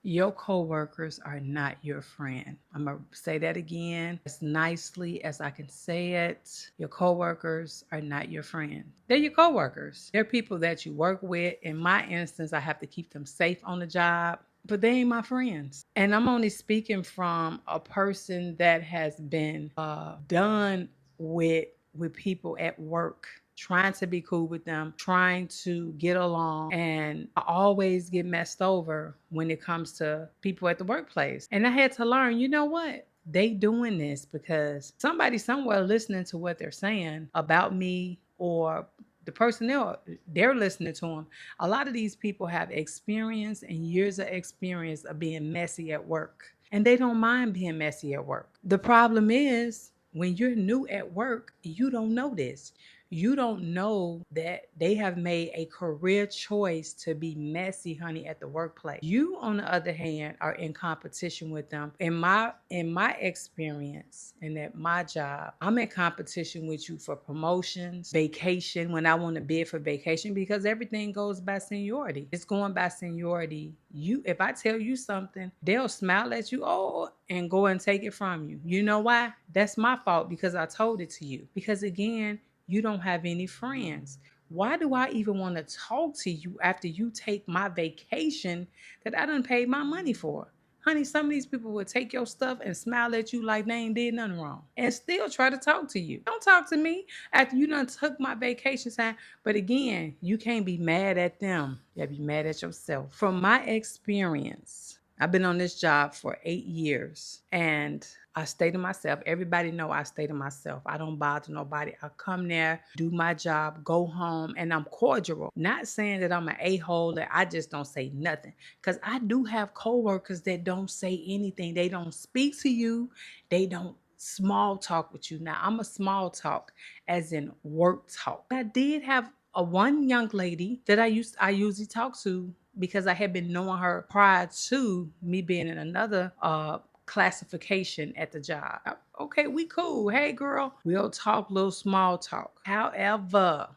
Your coworkers are not your friend. I'm going to say that again as nicely as I can say it. Your coworkers are not your friend. They're your coworkers. They're people that you work with. In my instance, I have to keep them safe on the job, but they ain't my friends. And I'm only speaking from a person that has been done with people at work, trying to be cool with them, trying to get along. And I always get messed over when it comes to people at the workplace. And I had to learn, you know what? They doing this because somebody somewhere listening to what they're saying about me, or the personnel, they're listening to them. A lot of these people have experience and years of experience of being messy at work. And they don't mind being messy at work. The problem is, when you're new at work, you don't know this. You don't know that they have made a career choice to be messy, honey, at the workplace. You, on the other hand, are in competition with them. In my experience and at my job, I'm in competition with you for promotions, vacation, when I want to bid for vacation, because everything goes by seniority. It's going by seniority. If I tell you something, they'll smile at you, oh, and go and take it from you. You know why? That's my fault, because I told it to you. Because again, you don't have any friends. Why do I even want to talk to you after you take my vacation that I done paid my money for? Honey, some of these people will take your stuff and smile at you like they ain't did nothing wrong and still try to talk to you. Don't talk to me after you done took my vacation time. But again, you can't be mad at them. You gotta be mad at yourself. From my experience, I've been on this job for 8 years, and I stay to myself. Everybody know I stay to myself. I don't bother nobody. I come there, do my job, go home, and I'm cordial. Not saying that I'm an a-hole, that I just don't say nothing. Because I do have coworkers that don't say anything. They don't speak to you. They don't small talk with you. Now, I'm a small talk as in work talk. I did have one young lady that I usually talk to, because I had been knowing her prior to me being in another classification at the job. Okay, we cool. Hey girl, we'll talk little small talk. However,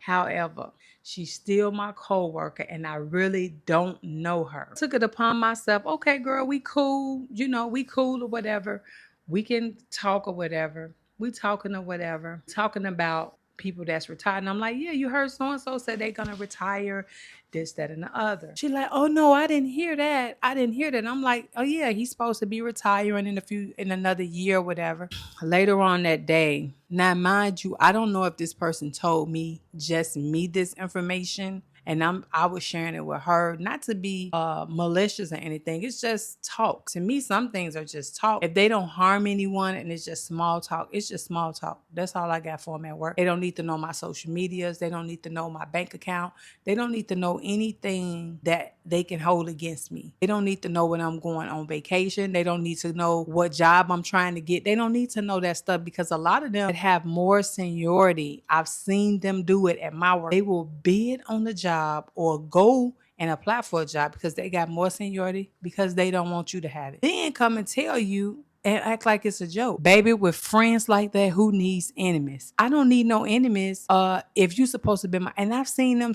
she's still my coworker and I really don't know her. Took it upon myself, okay girl, we cool, we cool or whatever. We can talk or whatever. We talking or whatever. Talking about people that's retired. And I'm like, yeah, you heard so-and-so said they're gonna retire, this, that, and the other. She like, oh no, I didn't hear that. I'm like, oh yeah, he's supposed to be retiring in another year or whatever. Later on that day, now mind you, I don't know if this person told me this information, and I was sharing it with her, not to be malicious or anything. It's just talk. To me, some things are just talk. If they don't harm anyone and it's just small talk, it's just small talk. That's all I got for them at work. They don't need to know my social medias. They don't need to know my bank account. They don't need to know anything that they can hold against me. They don't need to know when I'm going on vacation. They don't need to know what job I'm trying to get. They don't need to know that stuff, because a lot of them that have more seniority, I've seen them do it at my work. They will bid on the job or go and apply for a job because they got more seniority, because they don't want you to have it. Then come and tell you and act like it's a joke. Baby, with friends like that, who needs enemies? I don't need no enemies if you're supposed to be my... And I've seen them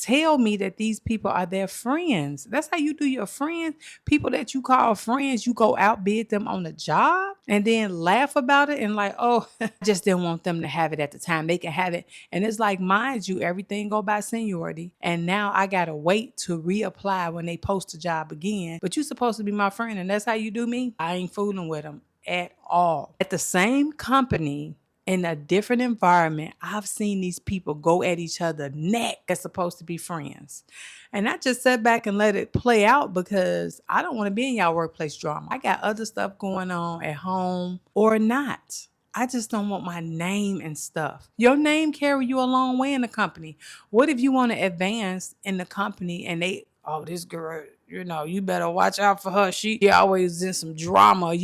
tell me that these people are their friends. That's how you do your friends. People that you call friends, you go outbid them on the job and then laugh about it and like, oh, I just didn't want them to have it at the time. They can have it. And it's like, mind you, everything go by seniority. And now I got to wait to reapply when they post a job again. But you're supposed to be my friend, and that's how you do me? I ain't fooling with them at all. At the same company, in a different environment, I've seen these people go at each other neck that's supposed to be friends. And I just sat back and let it play out, because I don't want to be in y'all workplace drama. I got other stuff going on at home or not. I just don't want my name and stuff. Your name carry you a long way in the company. What if you want to advance in the company and they, oh, this girl, you better watch out for her. She always in some drama.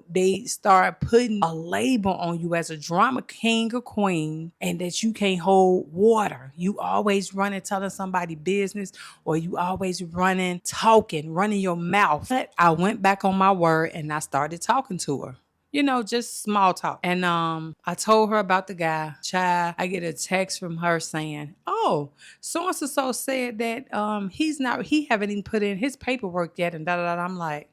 They start putting a label on you as a drama king or queen, and that you can't hold water. You always running telling somebody business, or you always running your mouth. But I went back on my word and I started talking to her. you know, just small talk. And I told her about the guy. Child, I get a text from her saying, "Oh, so and so said that he haven't even put in his paperwork yet," and da da da. I'm like,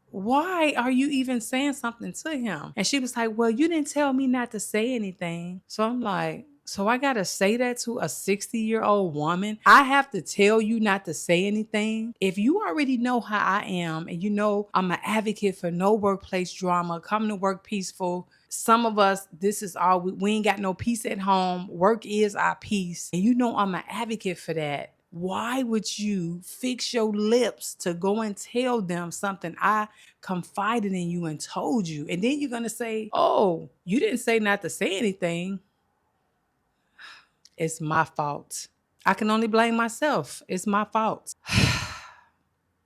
why are you even saying something to him? And she was like, well, you didn't tell me not to say anything. So I'm like, so I got to say that to a 60-year-old woman? I have to tell you not to say anything? If you already know how I am and you know I'm an advocate for no workplace drama, come to work peaceful. Some of us, this is all, we ain't got no peace at home. Work is our peace. And you know I'm an advocate for that. Why would you fix your lips to go and tell them something I confided in you and told you? And then you're going to say, oh, you didn't say not to say anything. It's my fault. I can only blame myself. It's my fault.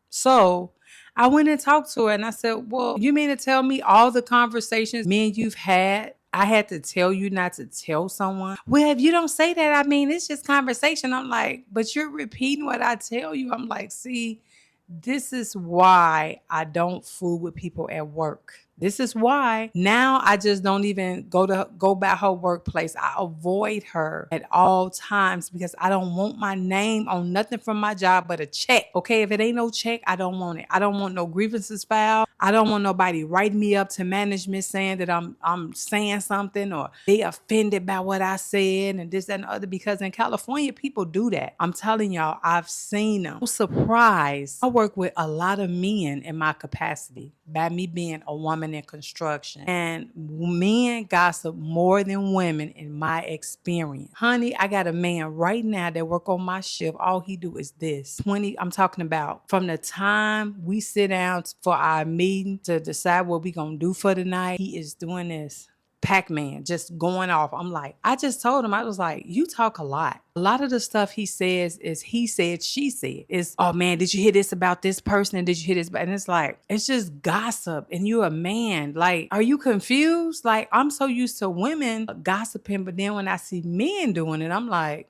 So I went and talked to her and I said, well, you mean to tell me all the conversations me and you've had, I had to tell you not to tell someone? Well, if you don't say that, I mean, it's just conversation. I'm like, but you're repeating what I tell you. I'm like, see, this is why I don't fool with people at work. This is why now I just don't even go by her workplace. I avoid her at all times because I don't want my name on nothing from my job but a check. Okay, if it ain't no check, I don't want it. I don't want no grievances filed. I don't want nobody writing me up to management saying that I'm saying something or they offended by what I said and this, that, and the other, because in California, people do that. I'm telling y'all, I've seen them. I'm surprised. I work with a lot of men in my capacity by me being a woman in construction. And men gossip more than women in my experience. Honey, I got a man right now that work on my shift. All he do is this. I'm talking about from the time we sit down for our meeting to decide what we gonna do for the night, he is doing this. Pac-Man, just going off. I'm like, I just told him, I was like, you talk a lot. A lot of the stuff he says is he said, she said. It's, oh man, did you hear this about this person? And did you hear this? And it's like, it's just gossip. And you're a man. Like, are you confused? Like, I'm so used to women gossiping, but then when I see men doing it, I'm like,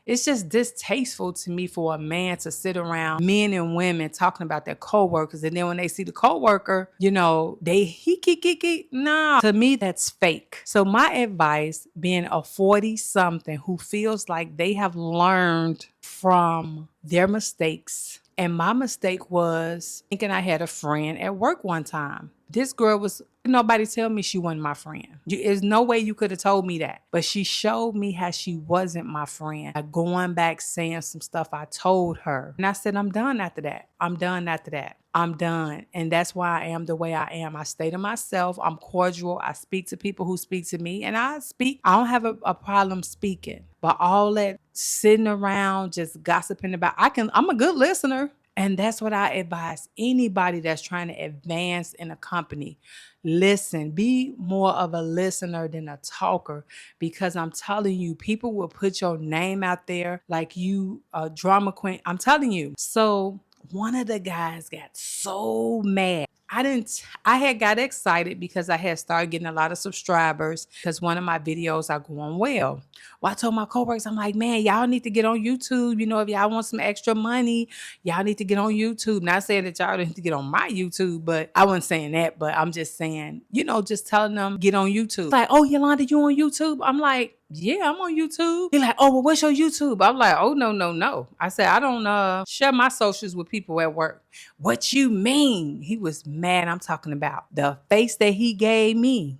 it's just distasteful to me for a man to sit around men and women talking about their coworkers. And then when they see the coworker, you know, nah, to me, that's fake. So my advice, being a 40-something who feels like they have learned from their mistakes. And my mistake was thinking I had a friend at work one time. This girl was, nobody tell me she wasn't my friend. There's no way you could have told me that. But she showed me how she wasn't my friend by going back saying some stuff I told her. And I said, I'm done after that. I'm done after that. I'm done. And that's why I am the way I am. I stay to myself. I'm cordial. I speak to people who speak to me. And I don't have a problem speaking. But all that sitting around just gossiping about, I'm a good listener. And that's what I advise anybody that's trying to advance in a company. Listen, be more of a listener than a talker, because I'm telling you, people will put your name out there like you a drama queen. I'm telling you. So one of the guys got so mad. I had got excited because I had started getting a lot of subscribers because one of my videos are going well. Well, I told my coworkers, I'm like, man, y'all need to get on YouTube. You know, if y'all want some extra money, y'all need to get on YouTube. Not saying that y'all need to get on my YouTube, but I wasn't saying that, but I'm just saying, you know, just telling them get on YouTube. It's like, oh, Yolanda, you on YouTube? I'm like, yeah, I'm on YouTube. He's like, oh, well, what's your YouTube? I'm like, oh, no. I said, I don't share my socials with people at work. What you mean? He was mad. I'm talking about the face that he gave me.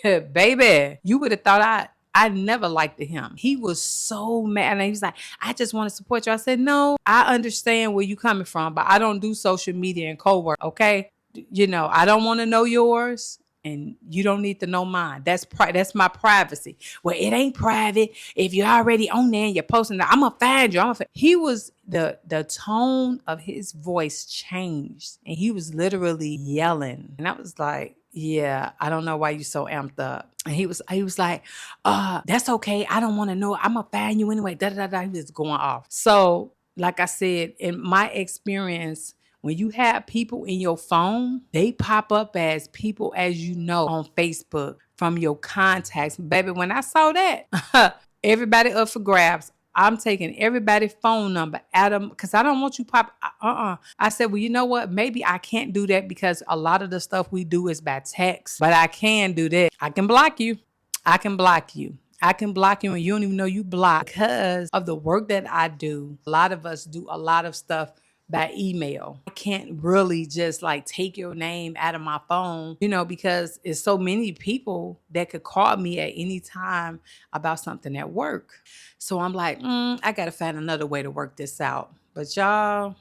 Baby, you would have thought I never liked him. He was so mad. And he was like, I just want to support you. I said, no, I understand where you coming from, but I don't do social media and co-work, okay? You know, I don't want to know yours. And you don't need to know mine. That's my privacy. Well, it ain't private. If you're already on there and you're posting that, I'm gonna find you. He was the tone of his voice changed, and he was literally yelling. And I was like, yeah, I don't know why you're so amped up. And he was like, that's okay. I don't want to know. I'm gonna find you anyway. Da da da. He was going off. So, like I said, in my experience, when you have people in your phone, they pop up as people as you know on Facebook from your contacts. Baby, when I saw that, everybody up for grabs. I'm taking everybody's phone number, Adam, because I don't want you pop. I said, well, you know what? Maybe I can't do that because a lot of the stuff we do is by text, but I can do that. I can block you. I can block you. I can block you and you don't even know you block because of the work that I do. A lot of us do a lot of stuff by email. I can't really just like take your name out of my phone, because it's so many people that could call me at any time about something at work. So I'm like, I got to find another way to work this out. But y'all,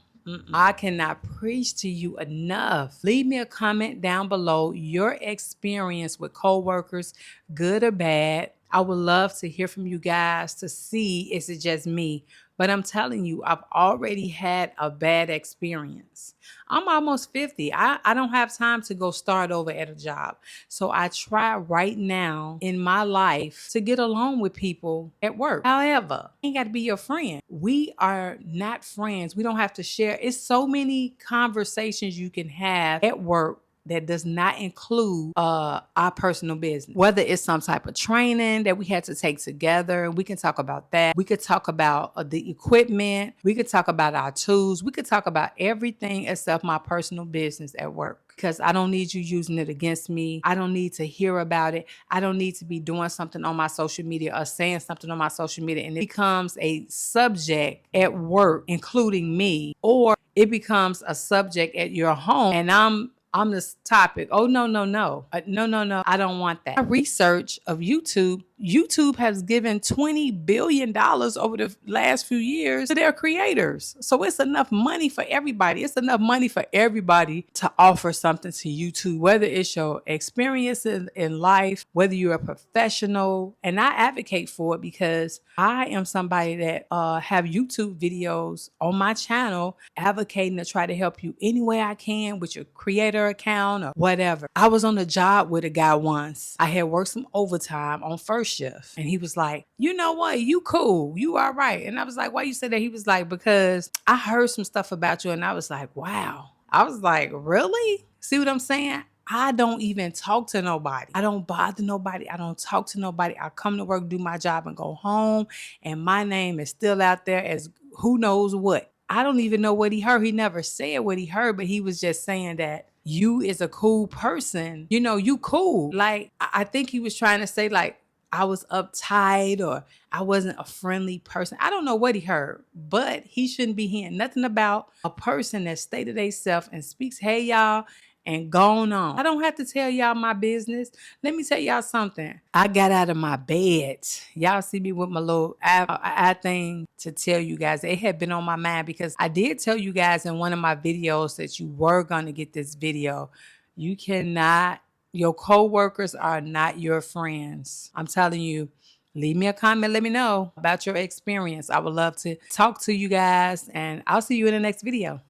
I cannot preach to you enough. Leave me a comment down below your experience with coworkers, good or bad. I would love to hear from you guys to see, is it just me? But I'm telling you, I've already had a bad experience. I'm almost 50. I don't have time to go start over at a job. So I try right now in my life to get along with people at work. However, I ain't got to be your friend. We are not friends. We don't have to share. It's so many conversations you can have at work that does not include our personal business. Whether it's some type of training that we had to take together, we can talk about that. We could talk about the equipment. We could talk about our tools. We could talk about everything except my personal business at work. Because I don't need you using it against me. I don't need to hear about it. I don't need to be doing something on my social media or saying something on my social media and it becomes a subject at work, including me, or it becomes a subject at your home and I'm this topic. Oh, no. No. I don't want that. My research of YouTube has given $20 billion over the last few years to their creators. So it's enough money for everybody. It's enough money for everybody to offer something to YouTube, whether it's your experience in life, whether you're a professional. And I advocate for it because I am somebody that have YouTube videos on my channel advocating to try to help you any way I can with your creator account or whatever. I was on a job with a guy once. I had worked some overtime on first shift. And he was like, you know what? You cool. You all right. And I was like, why you say that? He was like, because I heard some stuff about you. And I was like, wow. I was like, really? See what I'm saying? I don't even talk to nobody. I don't bother nobody. I don't talk to nobody. I come to work, do my job, and go home. And my name is still out there as who knows what. I don't even know what he heard. He never said what he heard, but he was just saying that you is a cool person. You cool. Like, I think he was trying to say like, I was uptight or I wasn't a friendly person. I don't know what he heard, but he shouldn't be hearing nothing about a person that stated themselves and speaks, hey, y'all, and gone on. I don't have to tell y'all my business. Let me tell y'all something. I got out of my bed. Y'all see me with my little eye thing to tell you guys. It had been on my mind because I did tell you guys in one of my videos that you were going to get this video. You cannot, your coworkers are not your friends. I'm telling you. Leave me a comment. Let me know about your experience. I would love to talk to you guys and I'll see you in the next video.